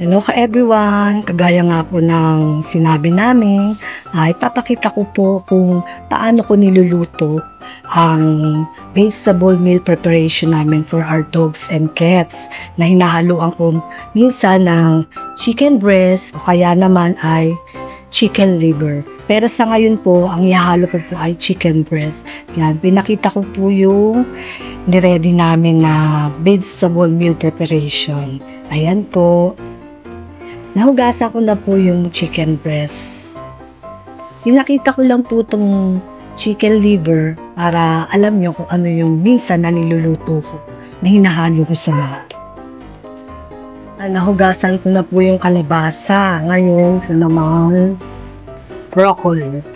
Hello ka everyone! Kagaya nga po ng sinabi namin, ay papakita ko po kung paano ko niluluto ang vegetable meal preparation namin for our dogs and cats na hinahaluan ko minsan ng chicken breast o kaya naman ay chicken liver. Pero sa ngayon po, ang ihahalo ko po ay chicken breast. Yan, pinakita ko po yung niready namin na vegetable meal preparation. Ayan po. Nahugasan ko na po yung chicken breast. Pinakita ko lang po itong chicken liver para alam nyo kung ano yung minsan na niluluto ko na hinahalo ko sa lahat. Nahugasan ko na po yung kalabasa. Ngayon, ito naman broccoli.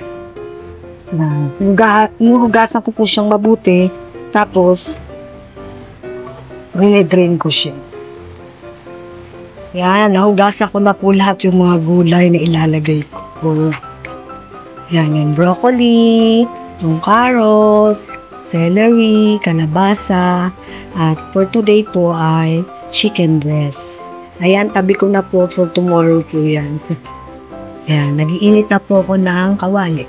Hugasan ko po siyang mabuti. Tapos, rin-drain ko siya. Yan, nahugasan ko na po lahat yung mga gulay na ilalagay ko. Yan, yung broccoli, yung carrots, celery, kalabasa, at for today po ay chicken breast. Ayan, tabi ko na po for tomorrow po yan. Ayan, nag-iinit na po ako ng kawali.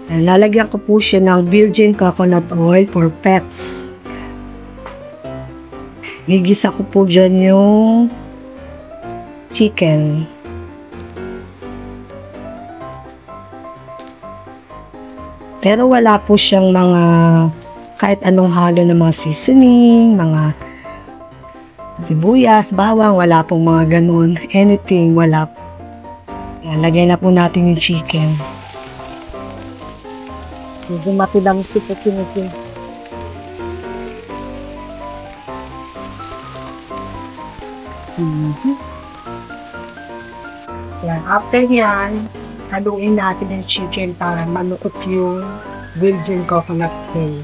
Ayan, lalagyan ko po siya ng virgin coconut oil for pets. Gigisa ko po dyan yung chicken. Pero wala po siyang mga kahit anong halo ng mga seasoning, mga sibuyas, bawang, wala pong mga ganun. Anything, wala po. Yan, lagay na po natin yung chicken. Medyo matilang sipot yun ito. Yan, after yan, haluin natin yung chicken para malukot yung virgin coconut oil.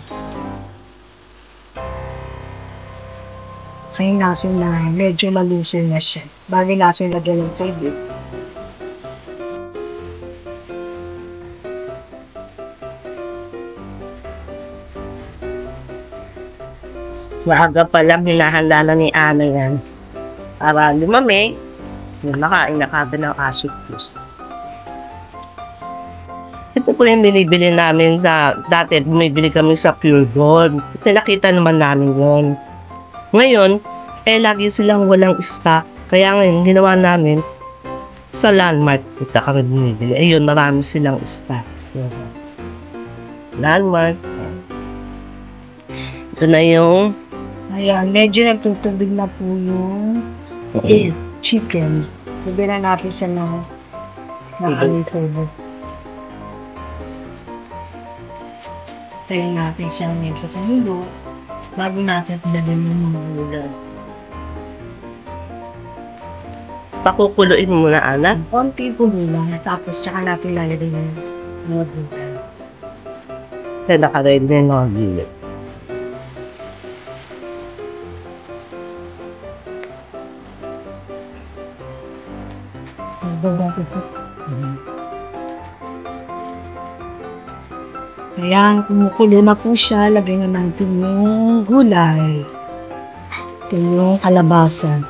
Kasi natin na medyo malusin na siya. Bagay natin lagyan ng tubig. Maaga pa lang hinahanda na ni Ana yan. Para lumamig, yung nakain na kagad ng aso plus. Ito po yung binibili namin na dati bumibili kami sa Pure Gold. Nakita naman namin yun. Ngayon, lagi silang walang stock. Kaya ngayon, ginawa namin sa Landmark. Kita kami bumibili. Ayun, marami silang stock. So, Landmark. Ito na yung Ayan, medyo nagtutubig na po yung chicken. Bibila natin siya ng aming flavor. Tayin natin siya medyo kanilo bago natin ilagay yung mga gulay. pakukuluin muna, Ana. Konti po muna, tapos tsaka natin lalagay yung mga gulay. Kaya nakaready na yung mga gulay. Ayan, kumukulo na po siya. Lagay na natin yung gulay. Ito yung kalabasa.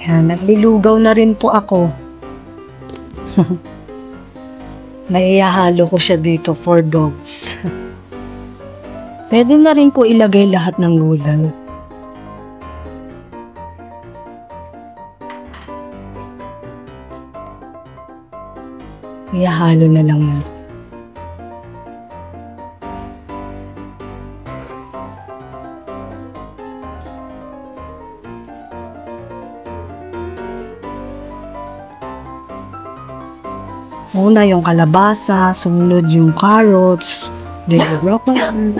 Ayan, naglilugaw na rin po ako. Naihahalo ko siya dito for dogs. Pwede na rin po ilagay lahat ng gulay. Ihahalo na lang natin. Una yung kalabasa, sumunod yung carrots, then yung broccoli,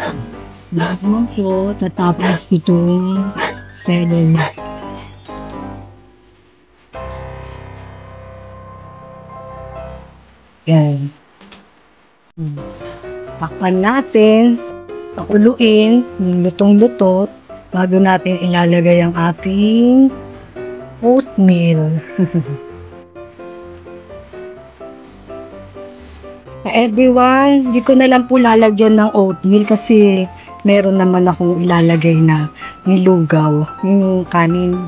ito, tatapos itong celery. Yan. Takpan natin, pakuluin, lutong-luto, bago natin ilalagay ang ating oatmeal. Everyone, di ko na lang po lalagyan ng oatmeal kasi meron naman akong ilalagay na nilugaw, yung kanin.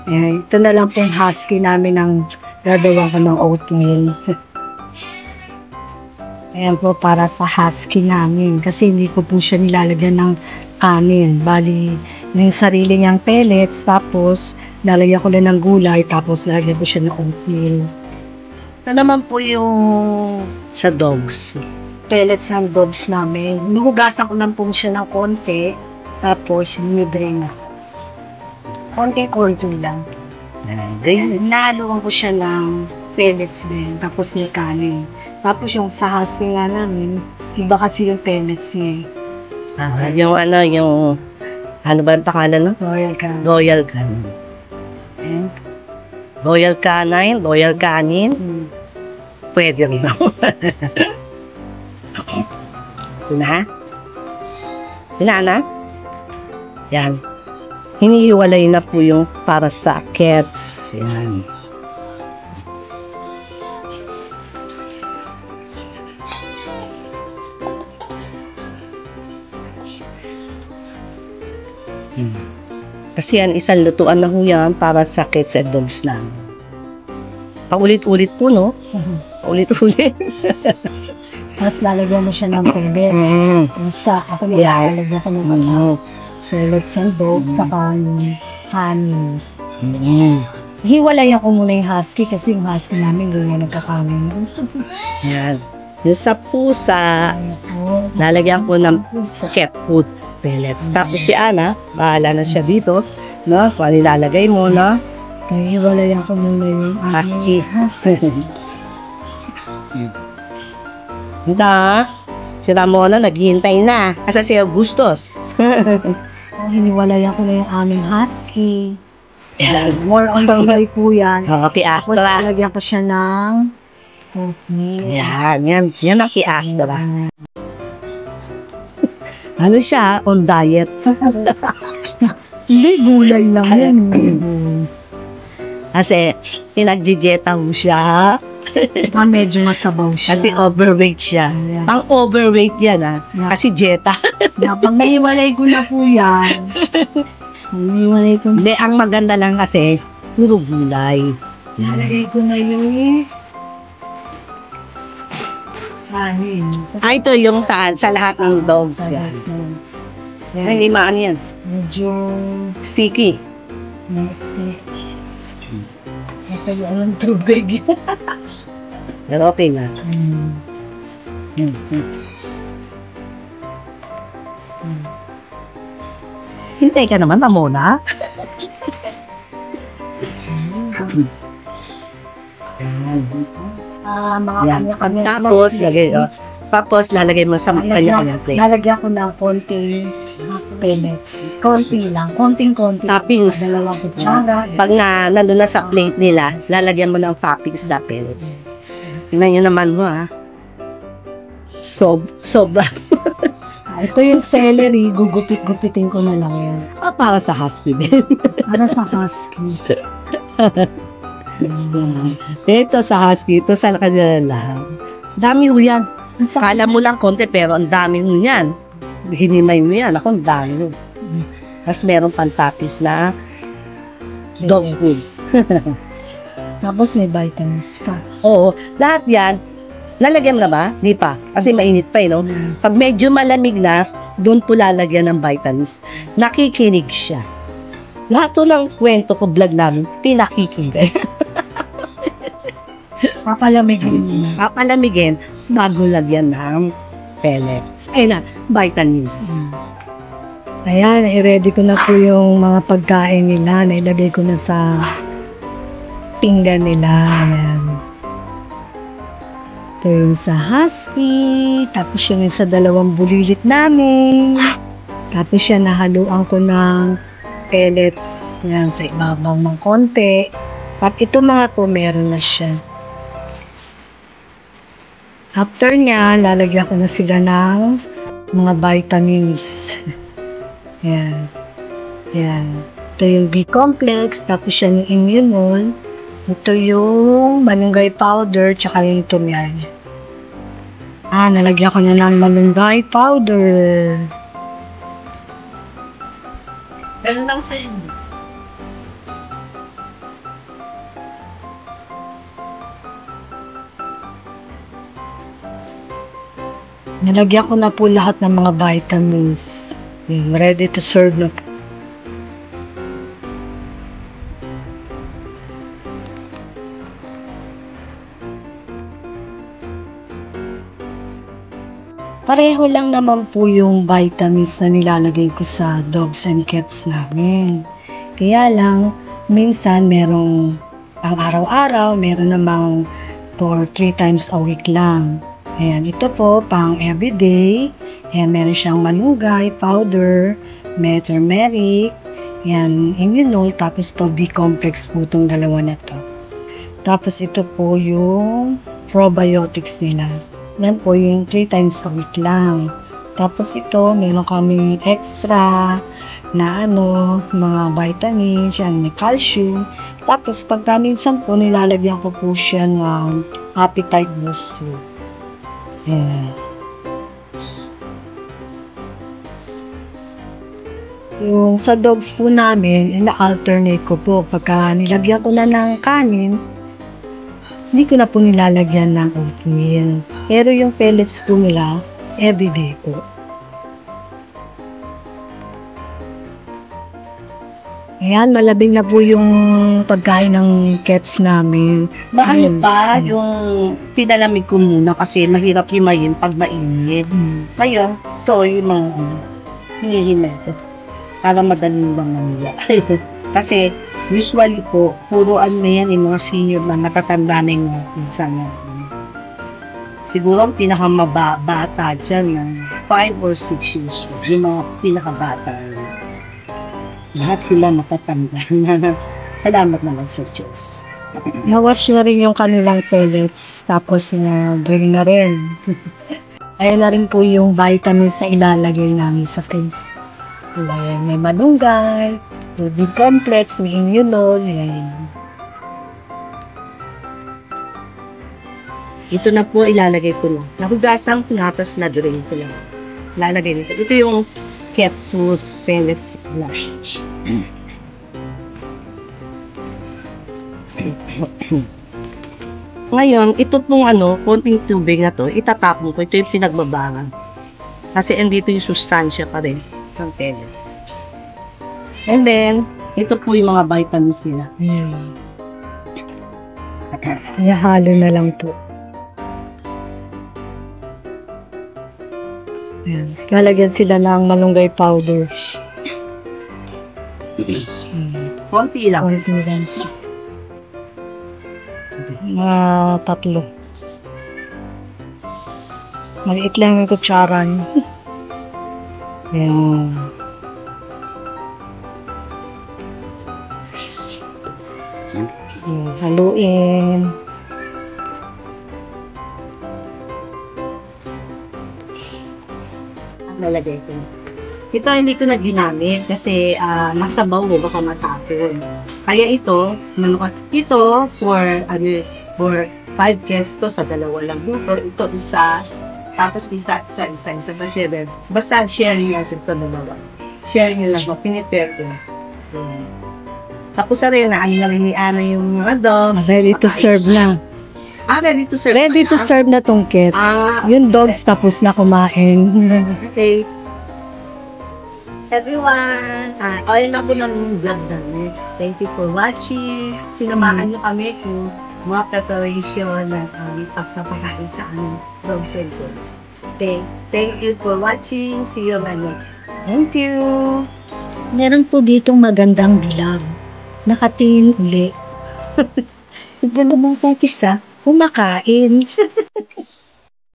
Ito na lang po yung husky namin ng gagawa ko ng oatmeal. Ayan po para sa husky namin kasi hindi ko po siya nilalagyan ng kanin. Bali, yung sarili niyang pellets, tapos lalagyan ko lang ng gulay, tapos lalagyan ko siya ng oatmeal. Ito naman po yung sa dogs. Pellets ng dogs namin. Nuhugasan ko lang po siya ng konti, tapos nilibre na. Konti-konti lang. Nahaluan ko siya ng pellets din, tapos may kanin. Tapos yung sa husky nga namin, iba kasi yung pellets niya. Yung ano ba ang pangalan no? Royal Canin. Royal Canin. And, Royal Canine, Royal Canin. Pwede rin ako. Na? Yan. Hinihiwalay na po yung para sa cats. Yan. Kasi yan, isang lutuan na ho yan para sa cats and dogs lang. Paulit-ulit po, no? Paulit-ulit. Tapos lalagyan mo siya ng tubig. Sa ako lalagyan ko ng pellets and dogs, saka yung kanin. Hiwalayan ko muna yung husky kasi yung husky namin doon yan nagkakanin. Yan. Yung sa pusa, lalagyan ko ng cat food pellets. Tapos si Ana, bahala na siya dito, no? Kung ano ilalagay mo, no? Kaya hiwalayan ko muna yung Husky. Si Ramona, naghihintay na. Asa si Augustus? Hiniwalayan ko na yung aming husky. More on kulay po yan. Okay, Tapos Astra. lalagyan ko siya ng oatmeal. Yan ang Astra. Ano siya? On diet. Hindi, gulay lang yan. Kasi, pinag-dieta mo siya. Medyo masabaw siya. Kasi overweight siya. Pang overweight yan, ha? Kasi dieta. Pag naiwalay ko na po yan. Naiwalay ko na. Hindi, ang maganda lang kasi, puro gulay. Nalagay ko na yung kanin. Ito yung saan? Sa lahat ng dogs yan. Yan. Hindi maano yan. Medyo Sticky. nasty. Nakaya ng tubig. Pero okay na. Hintay ka naman, Ramona. Mga Yan. kanya-kanya. Tapos, lalagay mo sa kanya-kanya plate. Lalagyan ko ng konting pellets. Konti lang. Konting-konti. Toppings. Dalawang kutsara. Pag nandun na sa plate nila, lalagyan mo ng toppings na pellets. Tingnan nyo naman mo, ha? Soba. Ito yung celery. Gugupit-gupitin ko na lang yan. Para sa husky din. Para sa husky. Ito sa husky, ito sa kanila lang. Dami ho yan. Kala mo lang konti, pero ang dami ho yan. Hinimay mo yan. Ako, ang dami ho. Tapos meron pang toppings na dog food. Tapos may vitamins pa. Oo, lahat yan. Lalagyan na ba? Di pa. Kasi mainit pa, no? Pag medyo malamig na, doon po lalagyan ng vitamins. Nakikinig siya. Lahat to ng kwento ko, vlog namin, pinakikinig. Papalamigin. Papalamigin, bago lagyan ng pellets. Ay na, vitamins. Ayan, i-ready ko na po yung mga pagkain nila. Nailagay ko na sa pinggan nila. Ayan. Ito yung sa husky. Tapos yung sa dalawang bulilit namin. Tapos yan, nahaluan ko ng pellets. Yan, sa ibabaw ng konti. At ito mga po, meron na siya. After niya, lalagyan ko na sila ng mga vitamins. Yan. Yan. Ito yung B-complex, tapos yan yung immunol. Ito yung malunggay powder, tsaka yung tumyan. Nalagyan ko na ng malunggay powder. Ganun lang sa inyo. Nalagyan ko na po lahat ng mga vitamins. Yan, ready to serve na po. Pareho lang naman po yung vitamins na nilalagay ko sa dogs and cats namin. Kaya lang, minsan merong pang araw-araw, meron namang for 3 times a week lang. Ayan, ito po pang everyday. Ayan, meron siyang malunggay, powder, may turmeric, ayan, immunol, tapos to B-complex po itong dalawa na to. Tapos ito po yung probiotics nila. Yan po yung 3 times a week lang. Tapos ito, meron kami extra na mga vitamins, yan, may calcium. Tapos pagka minsan po, nilalagyan ko po siya ng appetite booster. Yan. Yung sa dogs po namin, ina-alternate ko po. Pagka nilagyan ko na ng kanin, hindi ko na po nilalagyan ng oatmeal. Pero yung pellets po nila, everyday po. Ayan, malabing na po yung pagkain ng cats namin. Maano pa yung pinalamig ko muna kasi mahirap himayin pag mainit. Ngayon, ito yung mga hinihimay ko para madaling bang nila. Kasi usually po, puro yan yung mga senior na natatanda na yung pinsan natin. Siguro ang pinakamabata dyan ng 5 or 6 years old, yung mga pinakabata. Lahat sila matatanda. Salamat naman sa Diyos. Na-watch na rin yung kanilang pellets, tapos bring na rin. Ayan na rin po yung vitamins na ilalagay namin sa face. Ayan, may malunggay, may B-complex, may immunol, ayan. Ito na po ilalagay ko na. Nahugasang pinatas na drink ko lang. Ilalagay nito. Ito yung cat food pellets blush. Ngayon, ito pong konting tubig na to, itatapon ko. Ito yung pinagbabangan. Kasi andito yung sustansya pa rin ng pellets. And then, ito po yung mga vitamins nila. Ayan. Ihalo na lang po. Ayan. Lalagyan sila ng malunggay powder. Konti lang. Konti lang. Mga 3. Maliit lang yung kutsara niyo. Ayan. Haluin. Nalagay ko. Ito hindi ko na ginamit kasi masabaw mo baka matapon. Kaya ito for 5 guests to sa 2 lang dito. Ito isa, tapos isa. Kasi rin. Basta sharing lang sa ito 2. Sharing lang ako, pinipare ko. Tapos rin na rin ni Ana yung Ready to serve na. Ready to serve. Ready to serve na tong cat. Yung dogs tapos na kumain. Okay. Everyone, ayun na po ng vlog namin. Thank you for watching. Sinamahan niyo kami kung mga preparation na pagpapakain sa aming dogs and cats. Okay. Thank you for watching. See you next. Thank you. Meron po ditong magandang bilang. Nakatingin uli. Tignan naman tayo isa. Kumakain.